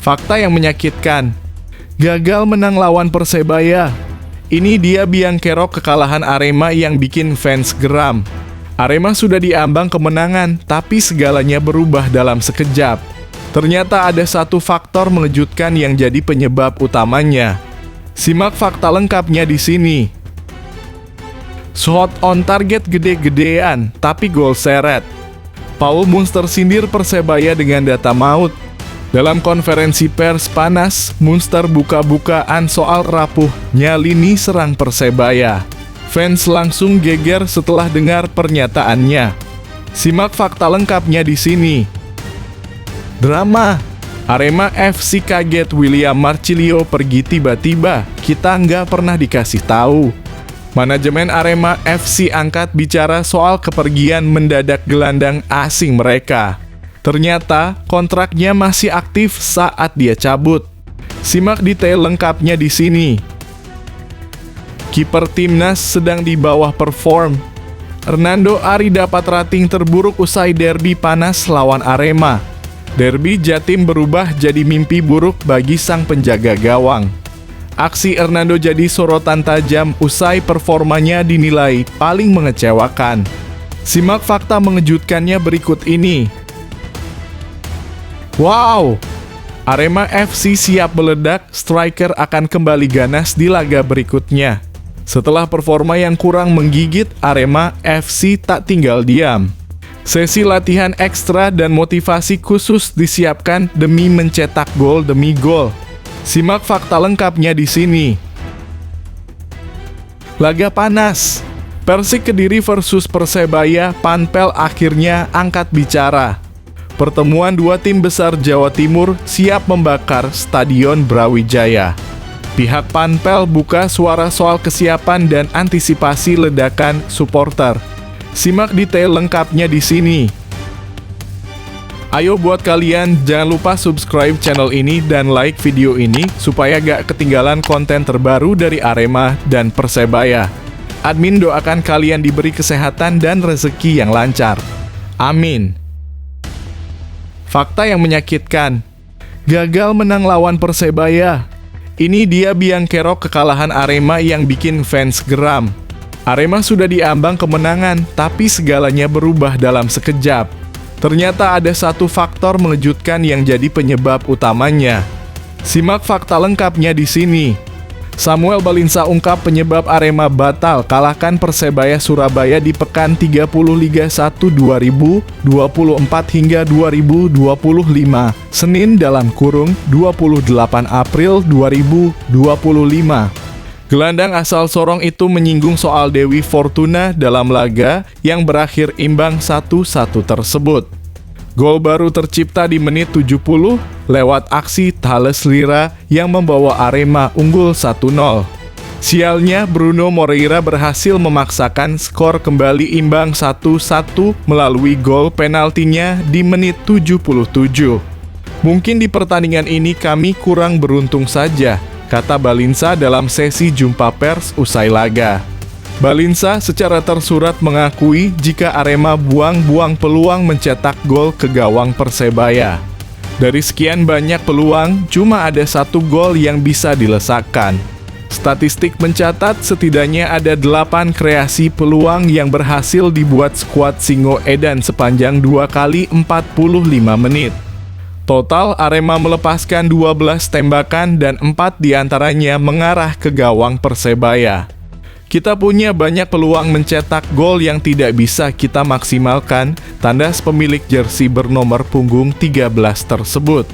Fakta yang menyakitkan. Gagal menang lawan Persebaya. Ini dia biang kerok kekalahan Arema yang bikin fans geram. Arema sudah diambang kemenangan, tapi segalanya berubah dalam sekejap. Ternyata ada satu faktor mengejutkan yang jadi penyebab utamanya. Simak fakta lengkapnya di sini. Shot on target gede-gedean, tapi gol seret. Paul Munster sindir Persebaya dengan data maut. Dalam konferensi pers panas, Munster buka-bukaan soal rapuhnya lini serang Persebaya. Fans langsung geger setelah dengar pernyataannya. Simak fakta lengkapnya di sini. Drama. Arema FC kaget William Marcilio pergi tiba-tiba. Kita nggak pernah dikasih tahu. Manajemen Arema FC angkat bicara soal kepergian mendadak gelandang asing mereka. Ternyata kontraknya masih aktif saat dia cabut. Simak detail lengkapnya di sini. Kiper timnas sedang di bawah perform. Hernando Ari dapat rating terburuk usai derby panas lawan Arema. Derby Jatim berubah jadi mimpi buruk bagi sang penjaga gawang. Aksi Hernando jadi sorotan tajam usai performanya dinilai paling mengecewakan. Simak fakta mengejutkannya berikut ini. Wow! Arema FC siap meledak, striker akan kembali ganas di laga berikutnya. Setelah performa yang kurang menggigit, Arema FC tak tinggal diam. Sesi latihan ekstra dan motivasi khusus disiapkan demi mencetak gol demi gol. Simak fakta lengkapnya di sini. Laga panas. Persik Kediri versus Persebaya, Panpel akhirnya angkat bicara. Pertemuan dua tim besar Jawa Timur siap membakar Stadion Brawijaya. Pihak Panpel buka suara soal kesiapan dan antisipasi ledakan supporter. Simak detail lengkapnya di sini. Ayo buat kalian jangan lupa subscribe channel ini dan like video ini supaya gak ketinggalan konten terbaru dari Arema dan Persebaya. Admin doakan kalian diberi kesehatan dan rezeki yang lancar. Amin. Fakta yang menyakitkan. Gagal menang lawan Persebaya. Ini dia biang kerok kekalahan Arema yang bikin fans geram. Arema sudah diambang kemenangan, tapi segalanya berubah dalam sekejap. Ternyata ada satu faktor mengejutkan yang jadi penyebab utamanya. Simak fakta lengkapnya di sini. Samuel Balinsa ungkap penyebab Arema batal kalahkan Persebaya Surabaya di pekan 30 Liga 1 2024 hingga 2025, Senin dalam kurung 28 April 2025. Gelandang asal Sorong itu menyinggung soal Dewi Fortuna dalam laga yang berakhir imbang 1-1 tersebut. Gol baru tercipta di menit 70 lewat aksi Thales Lira yang membawa Arema unggul 1-0. Sialnya, Bruno Moreira berhasil memaksakan skor kembali imbang 1-1 melalui gol penaltinya di menit 77. Mungkin di pertandingan ini kami kurang beruntung saja, kata Balinsa dalam sesi jumpa pers usai laga. Balinsa secara tersurat mengakui jika Arema buang-buang peluang mencetak gol ke gawang Persebaya. Dari sekian banyak peluang, cuma ada satu gol yang bisa dilesakkan. Statistik mencatat setidaknya ada 8 kreasi peluang yang berhasil dibuat skuad Singo Edan sepanjang 2 kali 45 menit. Total Arema melepaskan 12 tembakan dan 4 diantaranya mengarah ke gawang Persebaya. Kita punya banyak peluang mencetak gol yang tidak bisa kita maksimalkan, tandas pemilik jersey bernomor punggung 13 tersebut.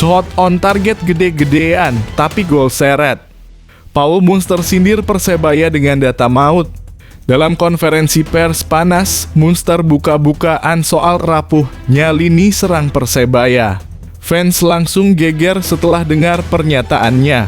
Shot on target gede-gedean, tapi gol seret. Paul Munster sindir Persebaya dengan data maut. Dalam konferensi pers panas, Munster buka-bukaan soal rapuhnya lini serang Persebaya. Fans langsung geger setelah dengar pernyataannya.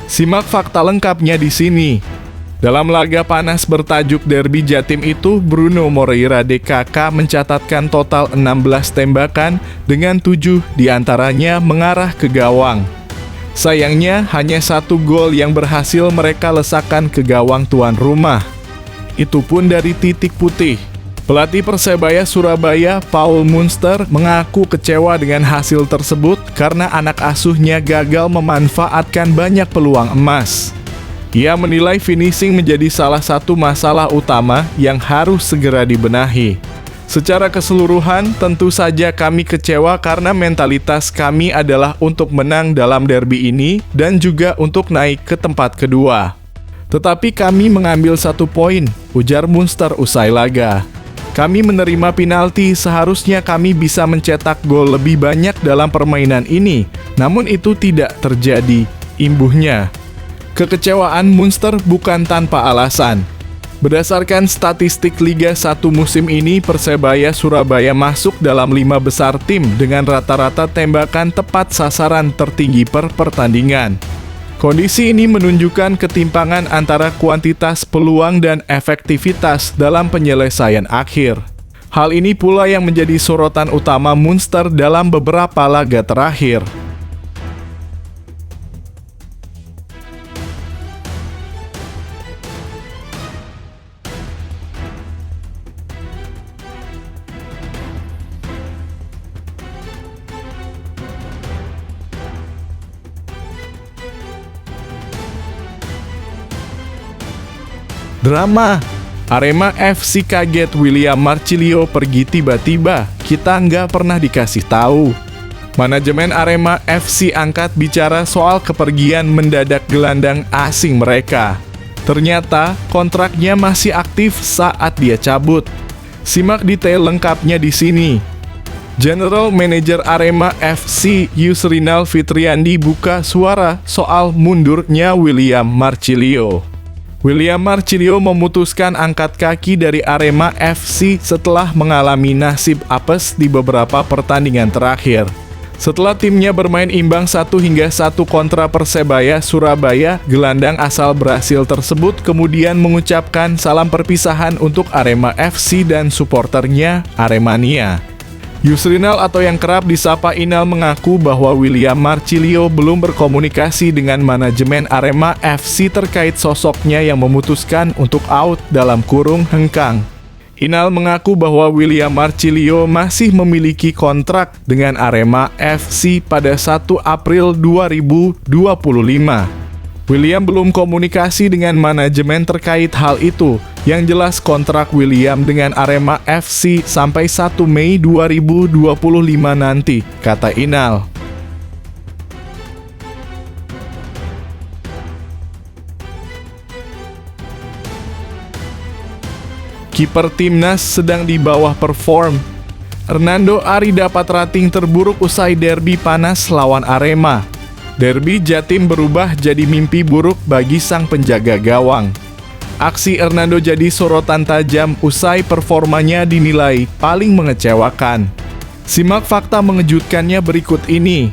Simak fakta lengkapnya di sini. Dalam laga panas bertajuk Derby Jatim itu, Bruno Moreira DKK mencatatkan total 16 tembakan dengan 7 diantaranya mengarah ke gawang. Sayangnya, hanya 1 gol yang berhasil mereka lesakkan ke gawang tuan rumah. Itu pun dari titik putih. Pelatih Persebaya Surabaya, Paul Munster, mengaku kecewa dengan hasil tersebut karena anak asuhnya gagal memanfaatkan banyak peluang emas. Ia menilai finishing menjadi salah satu masalah utama yang harus segera dibenahi. Secara keseluruhan, tentu saja kami kecewa karena mentalitas kami adalah untuk menang dalam derby ini dan juga untuk naik ke tempat kedua. Tetapi kami mengambil 1 poin, ujar Munster usai laga. Kami menerima penalti, seharusnya kami bisa mencetak gol lebih banyak dalam permainan ini, namun itu tidak terjadi, imbuhnya. Kekecewaan Munster bukan tanpa alasan. Berdasarkan statistik Liga 1 musim ini, Persebaya Surabaya masuk dalam 5 besar tim dengan rata-rata tembakan tepat sasaran tertinggi per pertandingan. Kondisi ini menunjukkan ketimpangan antara kuantitas peluang dan efektivitas dalam penyelesaian akhir. Hal ini pula yang menjadi sorotan utama Munster dalam beberapa laga terakhir. Drama, Arema FC kaget William Marcilio pergi tiba-tiba, kita nggak pernah dikasih tahu. Manajemen Arema FC angkat bicara soal kepergian mendadak gelandang asing mereka. Ternyata kontraknya masih aktif saat dia cabut. Simak detail lengkapnya di sini. General Manager Arema FC Yusrinal Fitriandi buka suara soal mundurnya William Marcilio. William Marcilio memutuskan angkat kaki dari Arema FC setelah mengalami nasib apes di beberapa pertandingan terakhir. Setelah timnya bermain imbang 1-1 kontra Persebaya Surabaya, gelandang asal Brasil tersebut kemudian mengucapkan salam perpisahan untuk Arema FC dan suporternya, Aremania. Yusrinal atau yang kerap disapa Inal mengaku bahwa William Marcilio belum berkomunikasi dengan manajemen Arema FC terkait sosoknya yang memutuskan untuk out dalam kurung hengkang. Inal mengaku bahwa William Marcilio masih memiliki kontrak dengan Arema FC pada 1 April 2025. William belum komunikasi dengan manajemen terkait hal itu. Yang jelas kontrak William dengan Arema FC sampai 1 Mei 2025 nanti, kata Inal. Kiper timnas sedang di bawah perform. Hernando Ari dapat rating terburuk usai derby panas lawan Arema. Derby Jatim berubah jadi mimpi buruk bagi sang penjaga gawang. Aksi Hernando jadi sorotan tajam usai performanya dinilai paling mengecewakan. Simak fakta mengejutkannya berikut ini.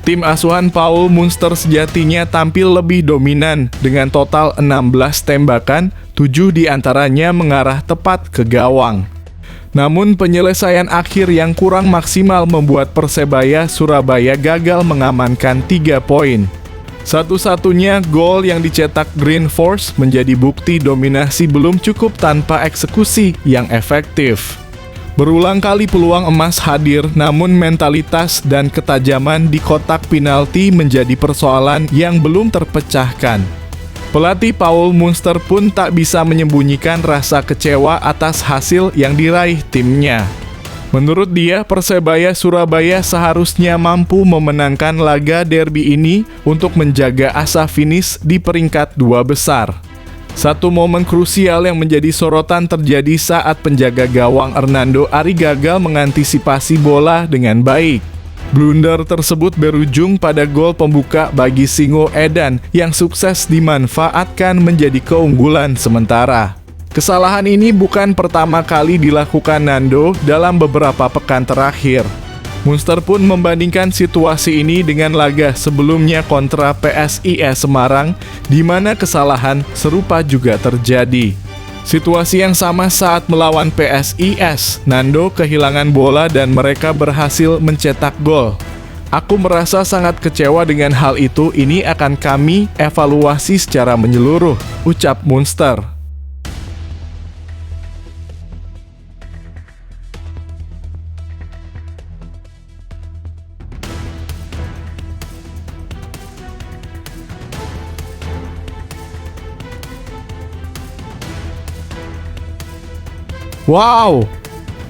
Tim asuhan Paul Munster sejatinya tampil lebih dominan dengan total 16 tembakan, 7 diantaranya mengarah tepat ke gawang. Namun penyelesaian akhir yang kurang maksimal membuat Persebaya Surabaya gagal mengamankan 3 poin. Satu-satunya gol yang dicetak Green Force menjadi bukti dominasi belum cukup tanpa eksekusi yang efektif. Berulang kali peluang emas hadir, namun mentalitas dan ketajaman di kotak penalti menjadi persoalan yang belum terpecahkan. Pelatih Paul Munster pun tak bisa menyembunyikan rasa kecewa atas hasil yang diraih timnya. Menurut dia, Persebaya Surabaya seharusnya mampu memenangkan laga derby ini untuk menjaga asa finish di peringkat 2 besar. Satu momen krusial yang menjadi sorotan terjadi saat penjaga gawang Hernando Ari gagal mengantisipasi bola dengan baik. Blunder tersebut berujung pada gol pembuka bagi Singo Edan yang sukses dimanfaatkan menjadi keunggulan sementara. Kesalahan ini bukan pertama kali dilakukan Nando dalam beberapa pekan terakhir. Munster pun membandingkan situasi ini dengan laga sebelumnya kontra PSIS Semarang, di mana kesalahan serupa juga terjadi. Situasi yang sama saat melawan PSIS, Nando kehilangan bola dan mereka berhasil mencetak gol. Aku merasa sangat kecewa dengan hal itu, ini akan kami evaluasi secara menyeluruh, ucap Munster. Wow!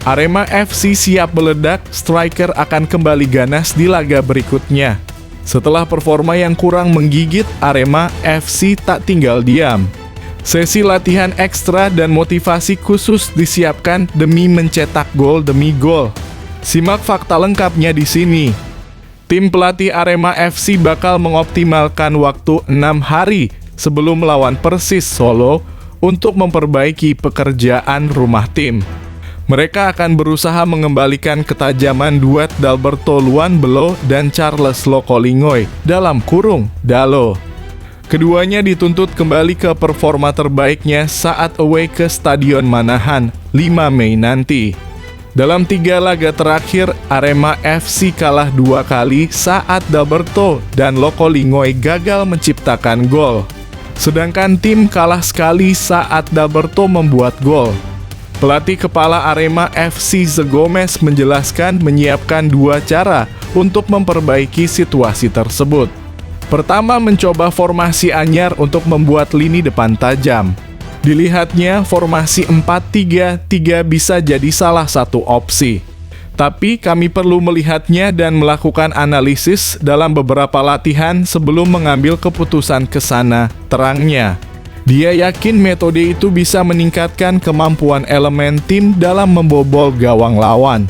Arema FC siap meledak, striker akan kembali ganas di laga berikutnya. Setelah performa yang kurang menggigit, Arema FC tak tinggal diam. Sesi latihan ekstra dan motivasi khusus disiapkan demi mencetak gol demi gol. Simak fakta lengkapnya di sini. Tim pelatih Arema FC bakal mengoptimalkan waktu 6 hari sebelum melawan Persis Solo untuk memperbaiki pekerjaan rumah tim. Mereka akan berusaha mengembalikan ketajaman duet Dalberto Luanbelo dan Charles Lokolingoy (Dalo). Keduanya dituntut kembali ke performa terbaiknya saat away ke Stadion Manahan 5 Mei nanti. Dalam 3 laga terakhir, Arema FC kalah 2 kali saat Dalberto dan Lokolingoy gagal menciptakan gol. Sedangkan tim kalah sekali saat Dalberto membuat gol. Pelatih kepala Arema FC Ze Gomez menjelaskan menyiapkan 2 cara untuk memperbaiki situasi tersebut. Pertama, mencoba formasi anyar untuk membuat lini depan tajam. Dilihatnya, formasi 4-3-3 bisa jadi salah satu opsi. Tapi kami perlu melihatnya dan melakukan analisis dalam beberapa latihan sebelum mengambil keputusan ke sana, terangnya. Dia yakin metode itu bisa meningkatkan kemampuan elemen tim dalam membobol gawang lawan.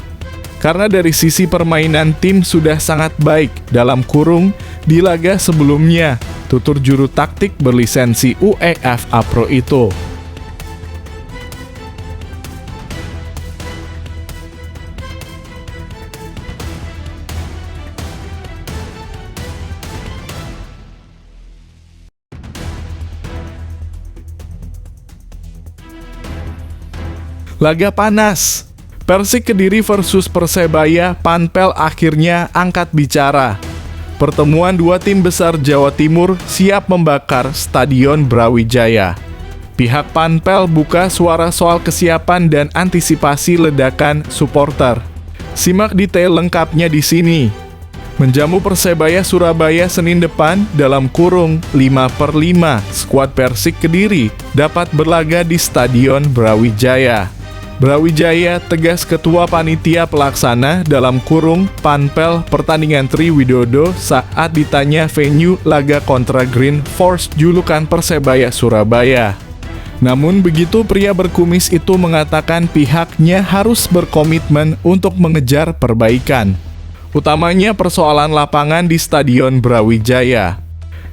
Karena dari sisi permainan tim sudah sangat baik (di laga sebelumnya), tutur juru taktik berlisensi UEFA Pro itu. Laga panas. Persik Kediri versus Persebaya, Panpel akhirnya angkat bicara. Pertemuan 2 tim besar Jawa Timur siap membakar Stadion Brawijaya. Pihak Panpel buka suara soal kesiapan dan antisipasi ledakan supporter. Simak detail lengkapnya di sini. Menjamu Persebaya Surabaya Senin depan (5/5), skuad Persik Kediri dapat berlaga di Stadion Brawijaya. Brawijaya, tegas Ketua Panitia Pelaksana (Panpel) pertandingan Tri Widodo saat ditanya venue laga kontra Green Force julukan Persebaya Surabaya. Namun begitu, pria berkumis itu mengatakan pihaknya harus berkomitmen untuk mengejar perbaikan. Utamanya persoalan lapangan di Stadion Brawijaya.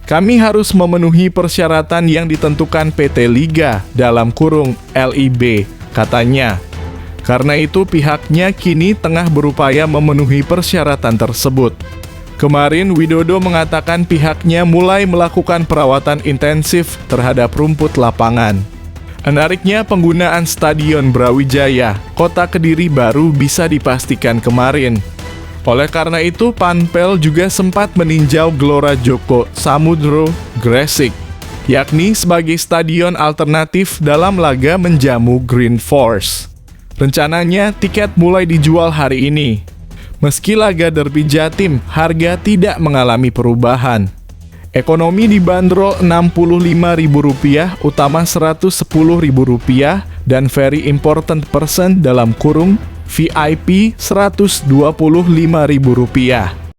Kami harus memenuhi persyaratan yang ditentukan PT Liga (LIB), katanya. Karena itu pihaknya kini tengah berupaya memenuhi persyaratan tersebut. Kemarin Widodo mengatakan pihaknya mulai melakukan perawatan intensif terhadap rumput lapangan. Menariknya, penggunaan Stadion Brawijaya, Kota Kediri baru bisa dipastikan kemarin. Oleh karena itu, Panpel juga sempat meninjau Gelora Joko Samudro Gresik, yakni sebagai stadion alternatif dalam laga menjamu Green Force. Rencananya, tiket mulai dijual hari ini. Meski laga derby Jatim, harga tidak mengalami perubahan. Ekonomi dibanderol Rp65.000, utama Rp110.000, dan very important person (VIP) Rp125.000.